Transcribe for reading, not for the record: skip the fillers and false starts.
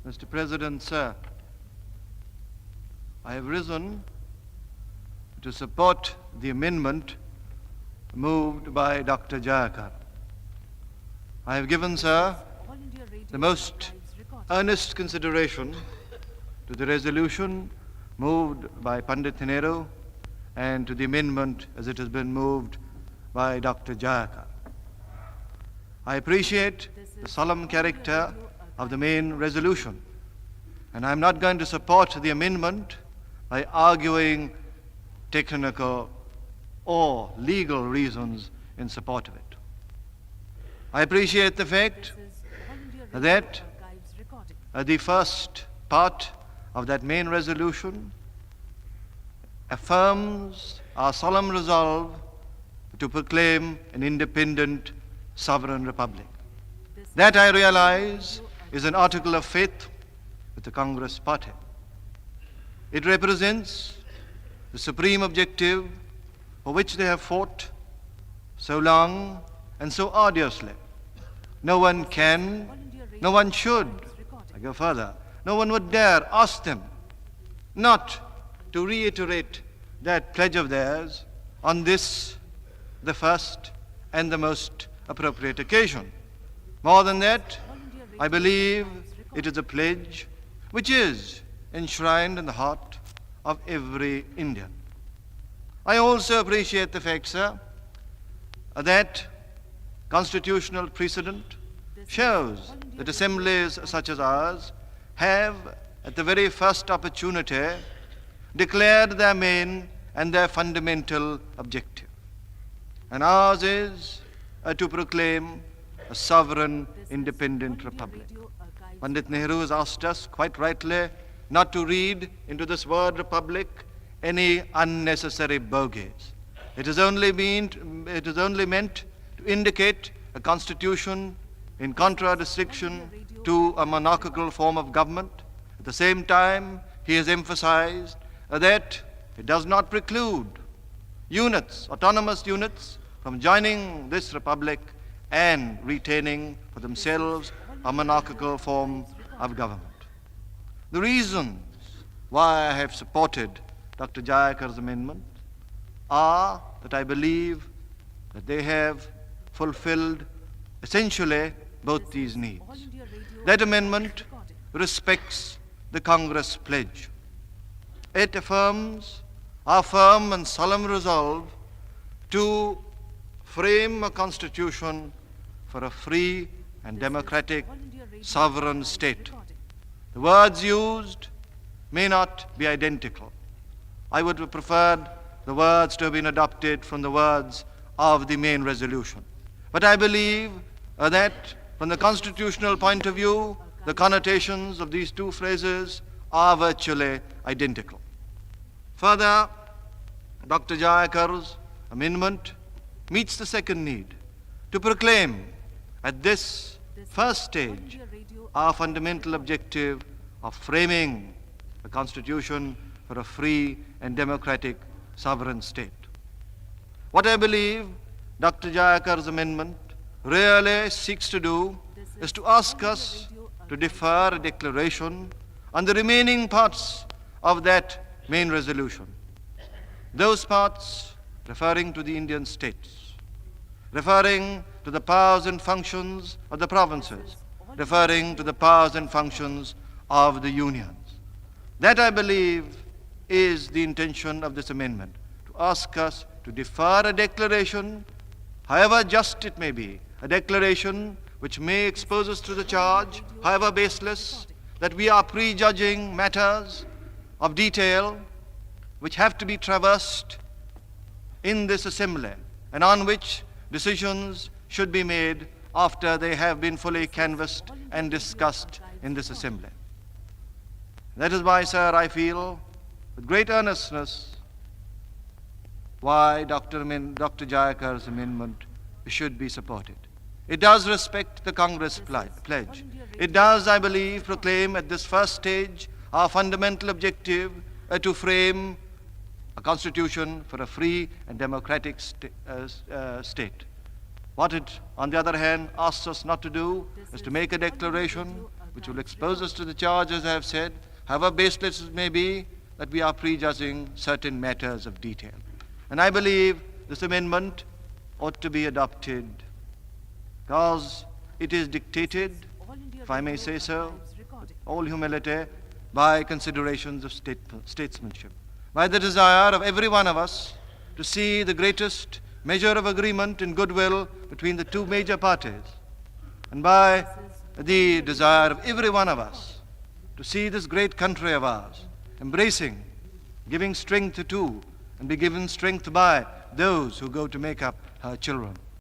Mr. President, sir, I have risen to support the amendment moved by Dr. Jayakar. I have given, sir, the most earnest consideration to the resolution moved by Pandit Nehru and to the amendment as it has been moved by Dr. Jayakar. I appreciate the solemn character of the main resolution, and I am not going to support the amendment by arguing technical or legal reasons in support of it. I appreciate the fact that the first part of that main resolution affirms our solemn resolve to proclaim an independent sovereign republic. That, I realize, is an article of faith with the Congress party. It represents the supreme objective for which they have fought so long and so arduously. No one can, no one should, I go further, no one would dare ask them not to reiterate that pledge of theirs on this, the first and the most appropriate occasion. More than that, I believe it is a pledge which is enshrined in the heart of every Indian. I also appreciate the fact, sir, that constitutional precedent shows that assemblies such as ours have, at the very first opportunity, declared their main and their fundamental objective. And ours is to proclaim a sovereign, independent republic. Pandit Nehru has asked us, quite rightly, not to read into this word republic any unnecessary bogies. It is only meant to indicate a constitution in contradistinction to a monarchical form of government. At the same time, he has emphasized that it does not preclude units, autonomous units, from joining this republic and retaining for themselves a monarchical form of government. The reasons why I have supported Dr. Jayakar's amendment are that I believe that they have fulfilled essentially both these needs. That amendment respects the Congress pledge. It affirms our firm and solemn resolve to frame a constitution for a free and democratic sovereign state. The words used may not be identical. I would have preferred the words to have been adopted from the words of the main resolution. But I believe that from the constitutional point of view, the connotations of these two phrases are virtually identical. Further, Dr. Jayakar's amendment meets the second need, to proclaim at this first stage our fundamental objective of framing a constitution for a free and democratic sovereign state. What I believe Dr. Jayakar's amendment really seeks to do is to ask us to defer a declaration on the remaining parts of that main resolution. Those parts referring to the Indian states, referring to the powers and functions of the provinces, referring to the powers and functions of the unions. That, I believe, is the intention of this amendment, to ask us to defer a declaration, however just it may be, a declaration which may expose us to the charge, however baseless, that we are prejudging matters of detail which have to be traversed in this assembly and on which decisions should be made after they have been fully canvassed and discussed in this assembly. That is why, sir, I feel with great earnestness why Dr. Jayakar's amendment should be supported. It does respect the Congress pledge. It does, I believe, proclaim at this first stage our fundamental objective to frame a constitution for a free and democratic state. What it, on the other hand, asks us not to do is to make a declaration which will expose us to the charge, as I have said, however baseless it may be, that we are prejudging certain matters of detail. And I believe this amendment ought to be adopted because it is dictated, if I may say so, with all humility, by considerations of statesmanship, by the desire of every one of us to see the greatest measure of agreement and goodwill between the two major parties, and by the desire of every one of us to see this great country of ours embracing, giving strength to, and be given strength by those who go to make up her children.